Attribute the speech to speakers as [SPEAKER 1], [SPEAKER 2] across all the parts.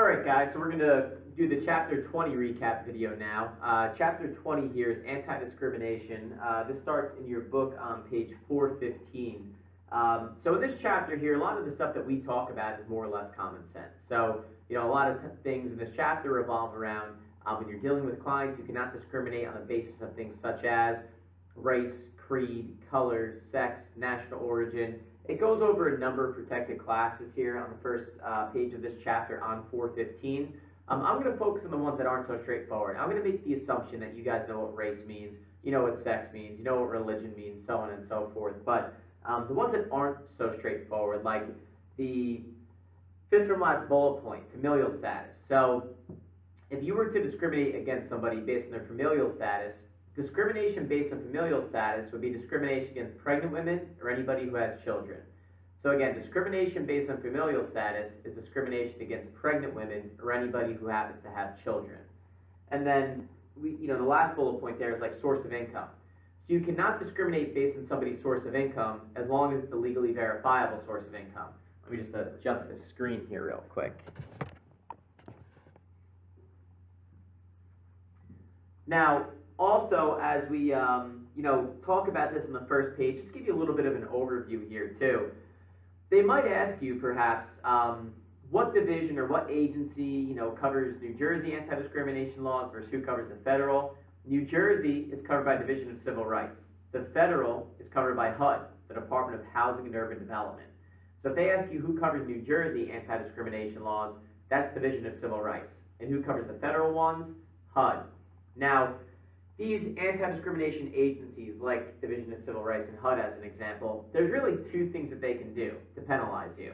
[SPEAKER 1] Alright guys, so we're going to do the Chapter 20 recap video now. Chapter 20 here is Anti-Discrimination. This starts in your book on page 415. So in this chapter here, a lot of the stuff that we talk about is more or less common sense. So, a lot of things in this chapter revolve around when you're dealing with clients, you cannot discriminate on the basis of things such as race, creed, color, sex, national origin. It goes over a number of protected classes here on the first page of this chapter on 415. I'm going to focus on the ones that aren't so straightforward. I'm going to make the assumption that you guys know what race means, you know what sex means, you know what religion means, so on and so forth. But the ones that aren't so straightforward, like the fifth from last bullet point, familial status. So if you were to discriminate against somebody based on their familial status, discrimination based on familial status would be discrimination against pregnant women or anybody who has children. So again, discrimination based on familial status is discrimination against pregnant women or anybody who happens to have children. And then, the last bullet point there is like source of income. So you cannot discriminate based on somebody's source of income as long as it's a legally verifiable source of income. Let me just adjust the screen here real quick. Now, also, as we talk about this on the first page, just give you a little bit of an overview here too. They might ask you perhaps what division or what agency covers New Jersey anti-discrimination laws versus who covers the federal. New Jersey is covered by Division of Civil Rights. The federal is covered by HUD, the Department of Housing and Urban Development. So if they ask you who covers New Jersey anti-discrimination laws, that's Division of Civil Rights. And who covers the federal ones? HUD. Now, these anti-discrimination agencies, like Division of Civil Rights and HUD as an example, there's really two things that they can do to penalize you.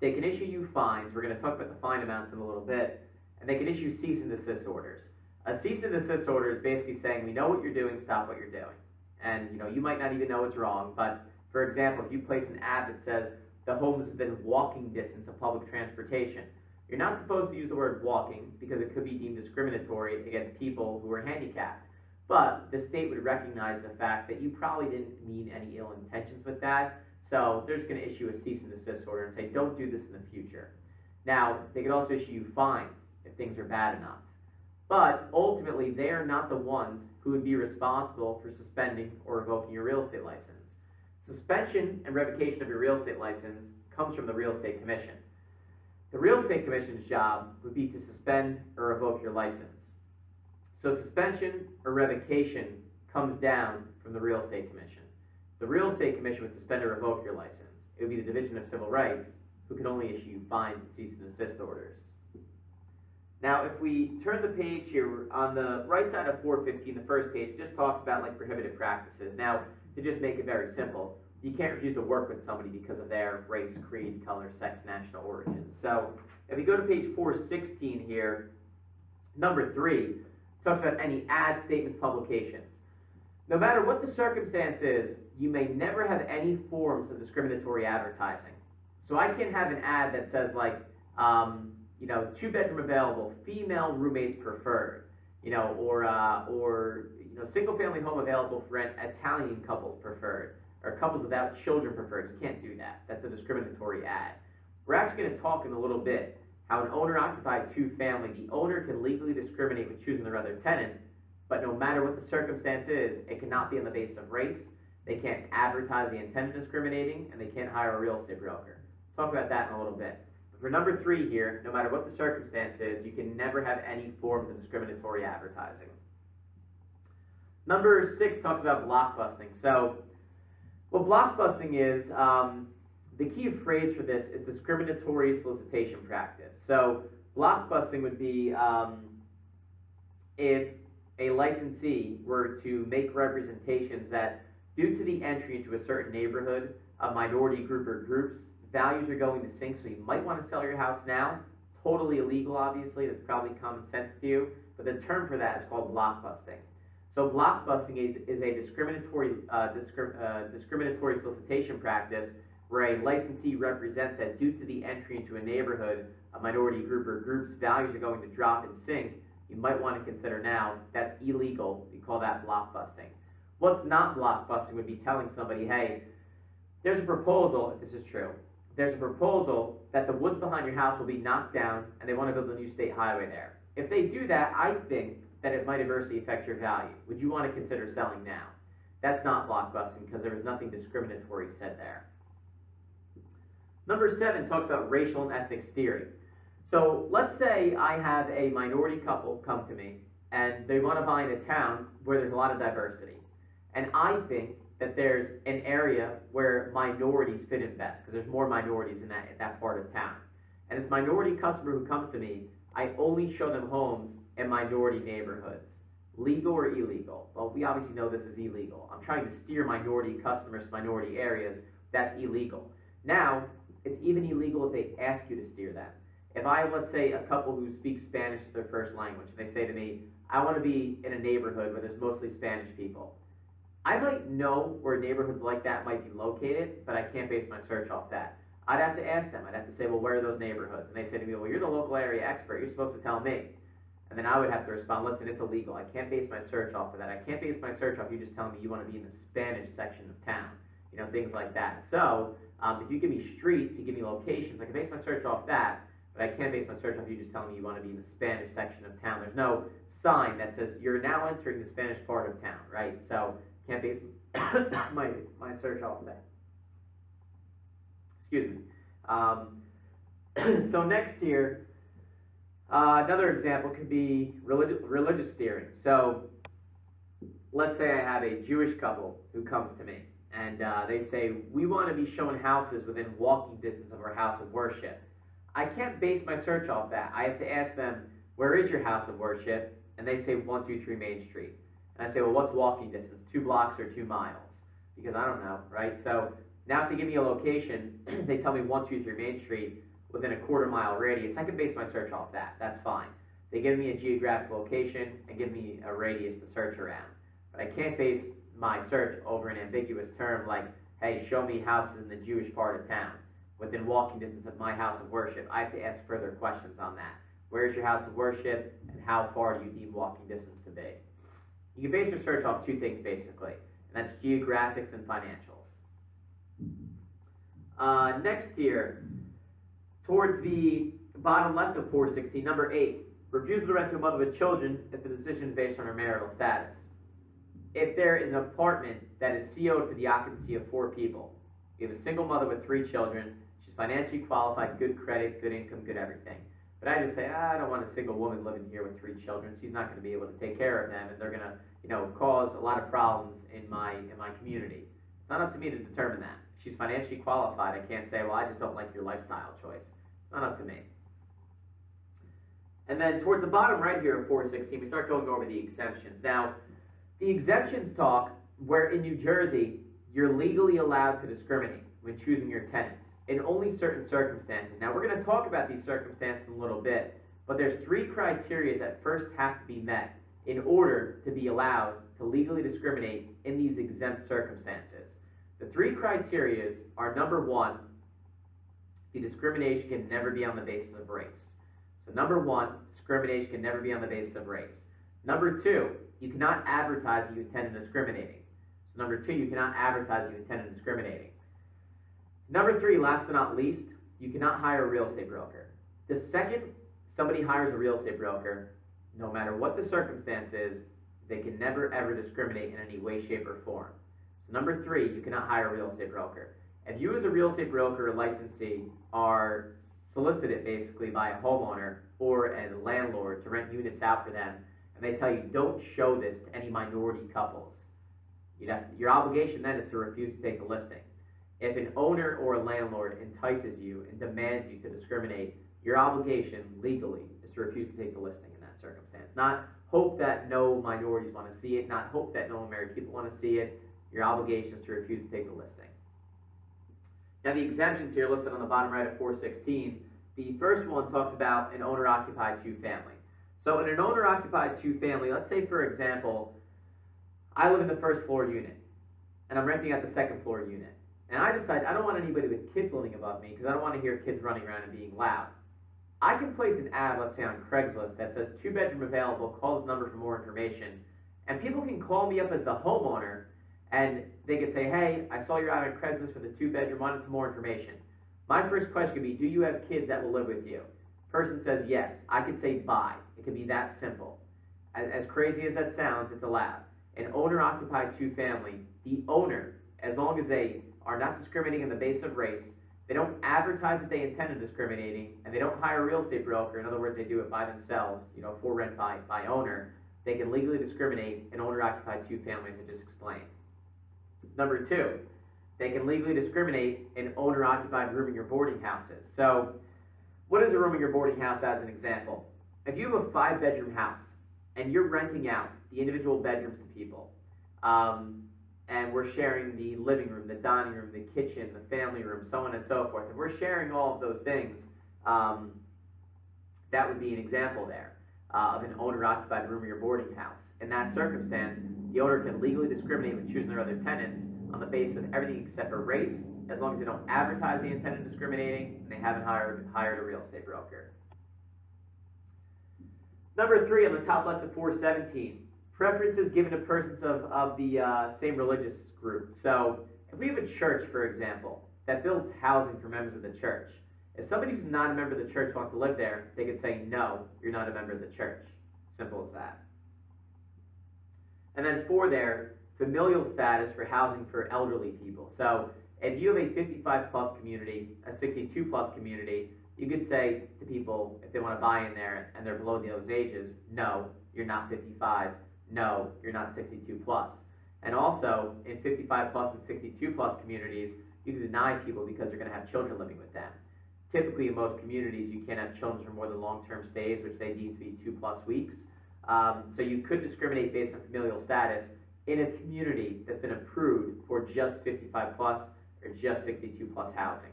[SPEAKER 1] They can issue you fines. We're going to talk about the fine amounts in a little bit. And they can issue cease and desist orders. A cease and desist order is basically saying, we know what you're doing, stop what you're doing. And, you might not even know it's wrong, but, for example, if you place an ad that says, the home is within walking distance of public transportation, you're not supposed to use the word walking because it could be deemed discriminatory against people who are handicapped. But the state would recognize the fact that you probably didn't mean any ill intentions with that, so they're just going to issue a cease and desist order and say, don't do this in the future. Now, they could also issue you fines if things are bad enough. But ultimately, they are not the ones who would be responsible for suspending or revoking your real estate license. Suspension and revocation of your real estate license comes from the Real Estate Commission. The Real Estate Commission's job would be to suspend or revoke your license. So suspension or revocation comes down from the Real Estate Commission. The Real Estate Commission would suspend or revoke your license. It would be the Division of Civil Rights who could only issue fines and cease and desist orders. Now, if we turn the page here, on the right side of 415, the first page, just talks about like prohibited practices. Now, to just make it very simple, you can't refuse to work with somebody because of their race, creed, color, sex, national origin. So, if we go to page 416 here, number 3, talks about any ad, statements, publications. No matter what the circumstance is, you may never have any forms of discriminatory advertising. So I can have an ad that says like, 2-bedroom available, female roommates preferred, or single-family home available for rent, Italian couples preferred, or couples without children preferred. You can't do that. That's a discriminatory ad. We're actually going to talk in a little bit how an owner-occupied two-family, the owner can legally discriminate with choosing their other tenant, but no matter what the circumstance is, it cannot be on the basis of race, they can't advertise the intent of discriminating, and they can't hire a real estate broker. We'll talk about that in a little bit. But for number 3 here, no matter what the circumstance is, you can never have any forms of discriminatory advertising. Number 6 talks about blockbusting. So, what blockbusting is, the key phrase for this is discriminatory solicitation practice. So, blockbusting would be if a licensee were to make representations that, due to the entry into a certain neighborhood, a minority group or groups, values are going to sink, so you might want to sell your house now. Totally illegal, obviously. That's probably common sense to you. But the term for that is called blockbusting. So blockbusting is a discriminatory solicitation practice where a licensee represents that due to the entry into a neighborhood, a minority group or groups' values are going to drop and sink. You might want to consider now that's illegal. We call that blockbusting. What's not blockbusting would be telling somebody, hey, there's a proposal, if this is true, there's a proposal that the woods behind your house will be knocked down and they want to build a new state highway there. If they do that, I think that it might adversely affect your value. Would you want to consider selling now? That's not blockbusting because there was nothing discriminatory said there. Number 7 talks about racial and ethnic steering. So let's say I have a minority couple come to me and they want to buy in a town where there's a lot of diversity. And I think that there's an area where minorities fit in best because there's more minorities in that part of town. And this minority customer who comes to me, I only show them homes in minority neighborhoods. Legal or illegal? Well, we obviously know this is illegal. I'm trying to steer minority customers to minority areas. That's illegal. Now, it's even illegal if they ask you to steer them. If I have, let's say, a couple who speaks Spanish as their first language, and they say to me, I want to be in a neighborhood where there's mostly Spanish people. I might know where neighborhoods like that might be located, but I can't base my search off that. I'd have to ask them. I'd have to say, well, where are those neighborhoods? And they say to me, well, you're the local area expert. You're supposed to tell me. And then I would have to respond, listen, it's illegal. I can't base my search off of that. I can't base my search off you just telling me you want to be in the Spanish section of town. You know, things like that. So, if you give me streets, you give me locations, I can base my search off that, but I can't base my search off you just telling me you want to be in the Spanish section of town. There's no sign that says you're now entering the Spanish part of town, right? So, can't base my search off of that. Excuse me. So next here, another example could be religious steering. So let's say I have a Jewish couple who comes to me, and they say, we want to be shown houses within walking distance of our house of worship. I can't base my search off that. I have to ask them, where is your house of worship? And they say 123 Main Street. And I say, well, what's walking distance? 2 blocks or 2 miles? Because I don't know, right? So now if they give me a location, they tell me 123 Main Street within a quarter-mile radius, I can base my search off that. That's fine. They give me a geographic location and give me a radius to search around. But I can't base my search over an ambiguous term like, hey, show me houses in the Jewish part of town within walking distance of my house of worship. I have to ask further questions on that. Where is your house of worship, and how far do you deem walking distance to be? You can base your search off 2 things, basically, and that's geographics and financials. Next here, towards the bottom left of 416, number 8, refusal to rent to a mother with children if the decision is based on her marital status. If there is an apartment that is CO'd for the occupancy of 4 people, you have a single mother with 3 children, she's financially qualified, good credit, good income, good everything. But I just say, I don't want a single woman living here with 3 children. She's not going to be able to take care of them, and they're going to, cause a lot of problems in my community. It's not up to me to determine that. If she's financially qualified, I can't say, well, I just don't like your lifestyle choice. It's not up to me. And then towards the bottom right here of 416, we start going over the exemptions. Now, the exemptions talk where in New Jersey, you're legally allowed to discriminate when choosing your tenants in only certain circumstances. Now, we're going to talk about these circumstances in a little bit, but there's 3 criteria that first have to be met in order to be allowed to legally discriminate in these exempt circumstances. The 3 criteria are, number 1, the discrimination can never be on the basis of race. So number 1, discrimination can never be on the basis of race. Number 2, you cannot advertise that you intend on discriminating. So number 2, you cannot advertise that you intend on discriminating. Number 3, last but not least, you cannot hire a real estate broker. The second somebody hires a real estate broker, no matter what the circumstance is, they can never ever discriminate in any way, shape, or form. So number 3, you cannot hire a real estate broker. If you as a real estate broker or licensee are solicited basically by a homeowner or a landlord to rent units out for them, and they tell you don't show this to any minority couples, your obligation then is to refuse to take the listing. If an owner or a landlord entices you and demands you to discriminate, your obligation legally is to refuse to take the listing in that circumstance. Not hope that no minorities want to see it, not hope that no married people want to see it. Your obligation is to refuse to take the listing. Now the exemptions here listed on the bottom right of 416, the first one talks about an owner-occupied 2-family. So in an owner-occupied 2-family, let's say for example, I live in the 1st floor unit, and I'm renting out the 2nd floor unit. And I decide I don't want anybody with kids living above me because I don't want to hear kids running around and being loud. I can place an ad, let's say on Craigslist, that says 2-bedroom available, call this number for more information. And people can call me up as the homeowner, and they can say, hey, I saw your ad on Craigslist for the 2-bedroom, wanted some more information. My first question could be, do you have kids that will live with you? Person says yes. I could say bye. It could be that simple. As crazy as that sounds, it's allowed. An owner-occupied two-family, the owner, as long as they are not discriminating on the basis of race, they don't advertise that they intend on discriminating, and they don't hire a real estate broker. In other words, they do it by themselves, for rent by owner. They can legally discriminate an owner-occupied two-family, as I just explained. Number two, they can legally discriminate in owner-occupied rooming or boarding houses. So, what is a rooming or boarding house as an example? If you have a 5-bedroom house, and you're renting out the individual bedrooms to people, and we're sharing the living room, the dining room, the kitchen, the family room, so on and so forth, if we're sharing all of those things, that would be an example there of an owner-occupied rooming or boarding house. In that circumstance, the owner can legally discriminate when choosing their other tenants on the basis of everything except for race, as long as they don't advertise the intent of discriminating and they haven't hired a real estate broker. Number 3 on the top left of 417, preferences given to persons of the same religious group. So if we have a church, for example, that builds housing for members of the church, if somebody who's not a member of the church wants to live there, they could say, no, you're not a member of the church. Simple as that. And then 4 there, familial status for housing for elderly people. So if you have a 55-plus community, a 62-plus community, you could say to people, if they want to buy in there and they're below those ages, no, you're not 55, no, you're not 62-plus. And also, in 55-plus and 62-plus communities, you can deny people because they're going to have children living with them. Typically, in most communities, you can't have children for more than long-term stays, which they deem to be 2+ weeks. So you could discriminate based on familial status in a community that's been approved for just 55-plus or just 62-plus housing.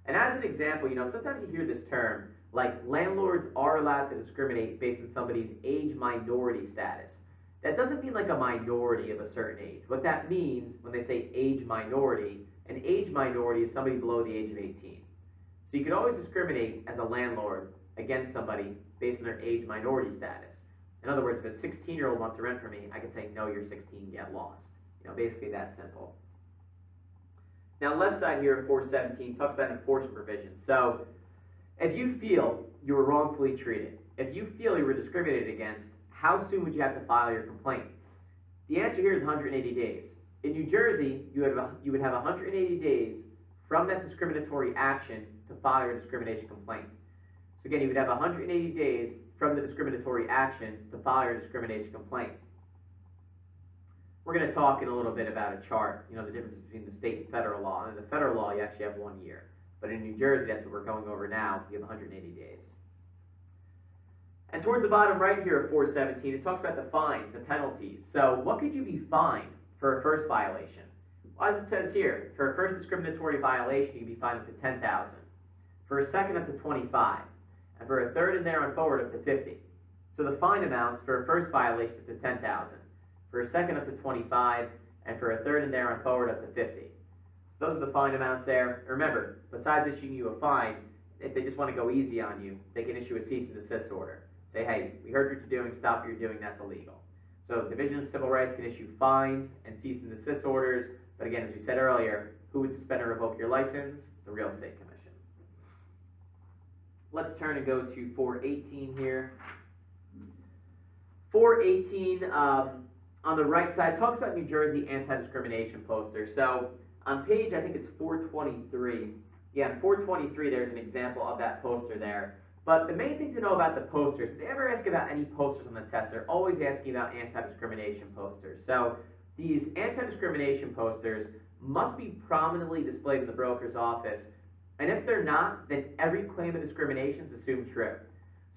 [SPEAKER 1] And as an example, sometimes you hear this term, like landlords are allowed to discriminate based on somebody's age minority status. That doesn't mean like a minority of a certain age. What that means when they say age minority, an age minority is somebody below the age of 18. So you can always discriminate as a landlord against somebody based on their age minority status. In other words, if a 16-year-old wants to rent from me, I can say, no, you're 16, get lost. Basically that simple. Now, left side here of 417 talks about enforcement provisions. So, if you feel you were wrongfully treated, if you feel you were discriminated against, how soon would you have to file your complaint? The answer here is 180 days. In New Jersey, you would have 180 days from that discriminatory action to file your discrimination complaint. So again, you would have 180 days from the discriminatory action to file your discrimination complaint. We're going to talk in a little bit about a chart, the difference between the state and federal law. And in the federal law, you actually have 1 year. But in New Jersey, that's what we're going over now, you have 180 days. And towards the bottom right here of 417, it talks about the fines, the penalties. So what could you be fined for a first violation? Well, as it says here, for a first discriminatory violation, you can be fined up to $10,000. For a second, up to $25,000. And for a third and there on forward, up to $50,000. So the fine amounts for a first violation up to $10,000. For a second, up to $25,000, and for a third and there on forward, up to $50,000. Those are the fine amounts there. Remember, besides issuing you a fine, if they just want to go easy on you, they can issue a cease and desist order. Say, hey, we heard what you're doing, stop what you're doing, that's illegal. So Division of Civil Rights can issue fines and cease and desist orders, but again, as we said earlier, who would suspend or revoke your license? The Real Estate Commission. Let's turn and go to 418 here. 418, on the right side, talks about New Jersey Anti-Discrimination Posters. So on page, I think it's 423. Yeah, on 423, there's an example of that poster there. But the main thing to know about the posters, if they ever ask about any posters on the test, they're always asking about anti-discrimination posters. So these anti-discrimination posters must be prominently displayed in the broker's office. And if they're not, then every claim of discrimination is assumed true.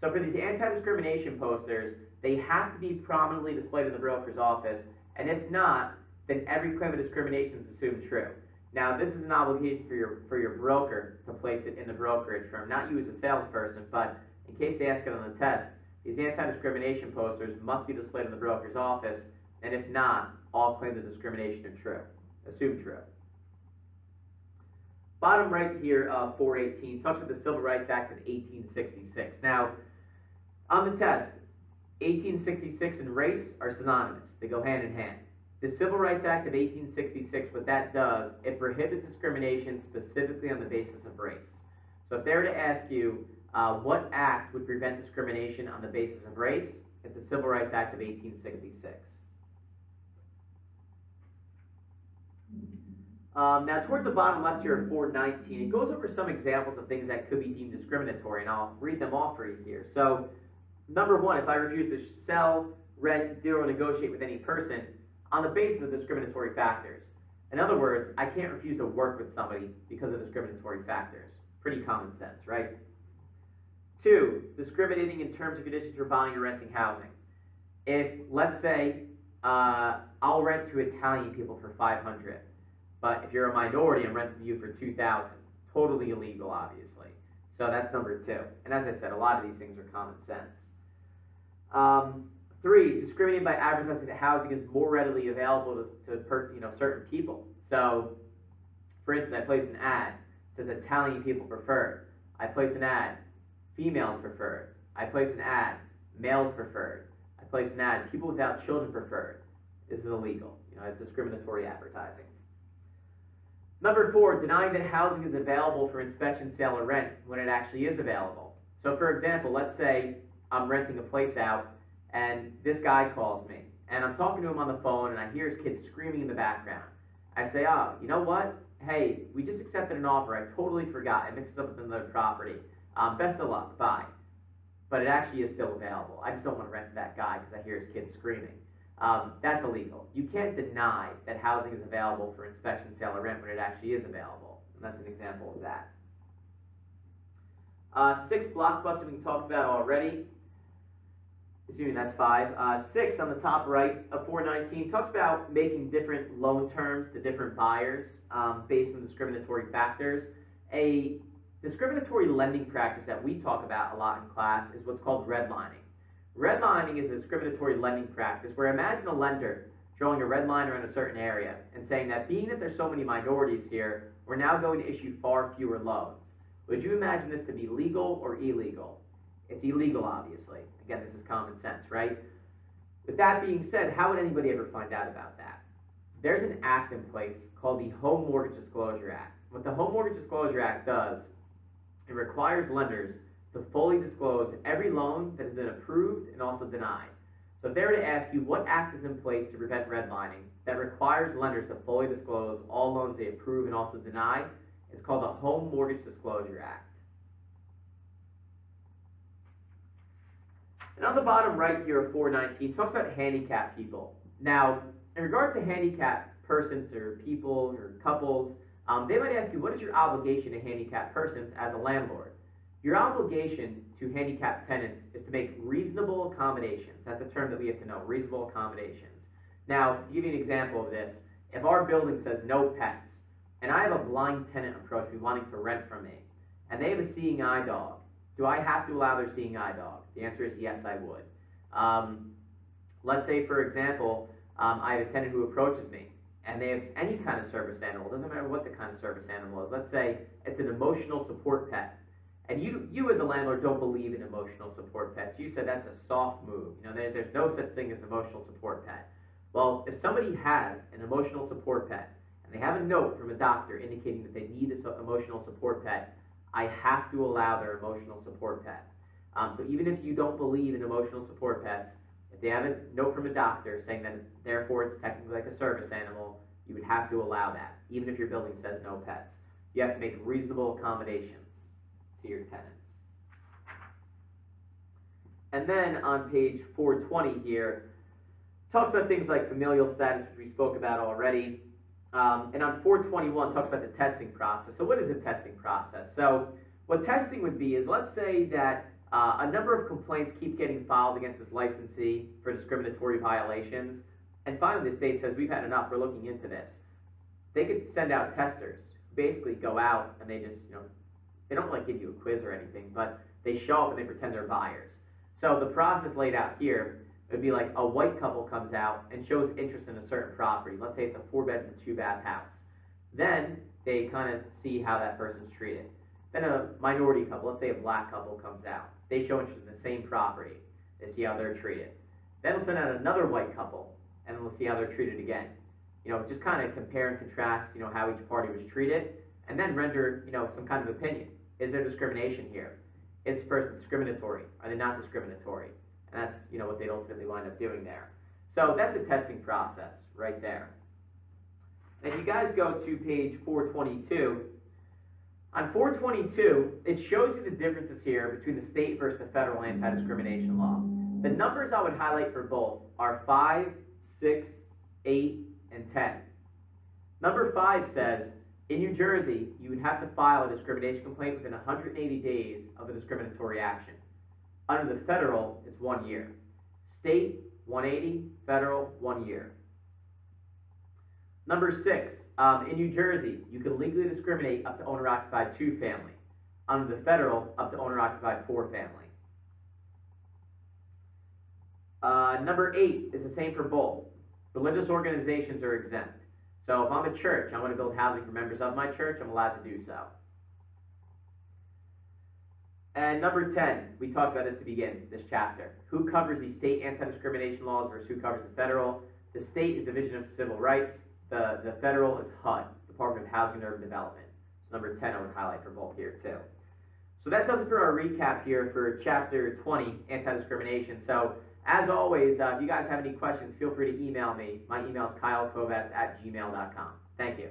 [SPEAKER 1] So for these anti-discrimination posters, they have to be prominently displayed in the broker's office, and if not, then every claim of discrimination is assumed true. Now, this is an obligation for your broker to place it in the brokerage firm, not you as a salesperson, but in case they ask it on the test, these anti-discrimination posters must be displayed in the broker's office, and if not, all claims of discrimination are true, assumed true. Bottom right here of 418 talks about the Civil Rights Act of 1866. Now, on the test, 1866 and race are synonymous. They go hand in hand. The Civil Rights Act of 1866, what that does, it prohibits discrimination specifically on the basis of race. So if they were to ask you, what act would prevent discrimination on the basis of race, it's the Civil Rights Act of 1866. Now, towards the bottom left here of 419, it goes over some examples of things that could be deemed discriminatory, and I'll read them off for you here. So, number one, if I refuse to sell, rent, deal, or negotiate with any person on the basis of discriminatory factors. In other words, I can't refuse to work with somebody because of discriminatory factors. Pretty common sense, right? 2, discriminating in terms and conditions for buying or renting housing. If, let's say, I'll rent to Italian people for $500, but if you're a minority, I'm renting to you for $2,000. Totally illegal, obviously. So that's number 2. And as I said, a lot of these things are common sense. 3, discriminating by advertising that housing is more readily available to certain people. So, for instance, I place an ad, it says Italian people preferred. I place an ad, females preferred. I place an ad, males preferred. I place an ad, people without children preferred. This is illegal. It's discriminatory advertising. Number 4, denying that housing is available for inspection, sale, or rent when it actually is available. So, for example, let's say I'm renting a place out, and this guy calls me, and I'm talking to him on the phone, and I hear his kid screaming in the background. I say, oh, you know what? Hey, we just accepted an offer. I totally forgot. I mixed it up with another property. Best of luck. Bye. But it actually is still available. I just don't want to rent to that guy because I hear his kid screaming. That's illegal. You can't deny that housing is available for inspection, sale, or rent when it actually is available. And that's an example of that. 6, block busting we talked about already. Excuse me, that's 5. 6 on the top right of 419 talks about making different loan terms to different buyers based on discriminatory factors. A discriminatory lending practice that we talk about a lot in class is what's called redlining. Redlining is a discriminatory lending practice where imagine a lender drawing a red line around a certain area and saying that being that there's so many minorities here, we're now going to issue far fewer loans. Would you imagine this to be legal or illegal? It's illegal, obviously. Again, this is common sense, right? With that being said, how would anybody ever find out about that? There's an act in place called the Home Mortgage Disclosure Act. What the Home Mortgage Disclosure Act does, it requires lenders to fully disclose every loan that has been approved and also denied. So if they were to ask you what act is in place to prevent redlining that requires lenders to fully disclose all loans they approve and also deny, it's called the Home Mortgage Disclosure Act. And on the bottom right here of 419, it talks about handicapped people. Now, in regard to handicapped persons or people or couples, they might ask you, what is your obligation to handicapped persons as a landlord? Your obligation to handicapped tenants is to make reasonable accommodations. That's a term that we have to know, reasonable accommodations. Now, to give you an example of this, if our building says no pets, and I have a blind tenant approach me wanting to rent from me, and they have a seeing eye dog, do I have to allow their seeing eye dog? The answer is yes, I would. Let's say, for example, I have a tenant who approaches me, and they have any kind of service animal. Doesn't matter what the kind of service animal is. Let's say it's an emotional support pet. And you as a landlord don't believe in emotional support pets. You said that's a soft move. There's no such thing as emotional support pet. Well, if somebody has an emotional support pet, and they have a note from a doctor indicating that they need this emotional support pet, I have to allow their emotional support pet. So even if you don't believe in emotional support pets, if they have a note from a doctor saying that therefore it's technically like a service animal, you would have to allow that, even if your building says no pets. You have to make reasonable accommodations to your tenants. And then on page 420 here, talks about things like familial status, which we spoke about already. And on 421, talks about the testing process. So what is a testing process? So what testing would be is, let's say that a number of complaints keep getting filed against this licensee for discriminatory violations, and finally the state says, we've had enough, we're looking into this. They could send out testers, basically go out and they just, they don't like give you a quiz or anything, but they show up and they pretend they're buyers. So the process laid out here, it would be like a white couple comes out and shows interest in a certain property. Let's say it's a 4-bedroom, 2-bath house. Then they kind of see how that person's treated. Then a minority couple, let's say a black couple, comes out. They show interest in the same property. They see how they're treated. Then they'll send out another white couple, and we'll see how they're treated again. Just kind of compare and contrast, how each party was treated, and then render, some kind of opinion. Is there discrimination here? Is this person discriminatory? Are they not discriminatory? And that's, what they'd ultimately wind up doing there. So that's a testing process right there. And if you guys go to page 422, on 422, it shows you the differences here between the state versus the federal anti-discrimination law. The numbers I would highlight for both are 5, 6, 8, and 10. Number 5 says, in New Jersey, you would have to file a discrimination complaint within 180 days of a discriminatory action. Under the federal, it's 1 year. State, 180, federal, 1 year. Number 6, in New Jersey, you can legally discriminate up to owner-occupied 2-family. Under the federal, up to owner-occupied 4-family. Number 8 is the same for both. Religious organizations are exempt. So if I'm a church, I want to build housing for members of my church, I'm allowed to do so. And number 10, we talked about this to begin this chapter. Who covers the state anti-discrimination laws versus who covers the federal? The state is Division of Civil Rights. The federal is HUD, Department of Housing and Urban Development. So number 10 I would highlight for both here too. So that does it for our recap here for Chapter 20, Anti-Discrimination. So as always, if you guys have any questions, feel free to email me. My email is kylekovats@gmail.com. Thank you.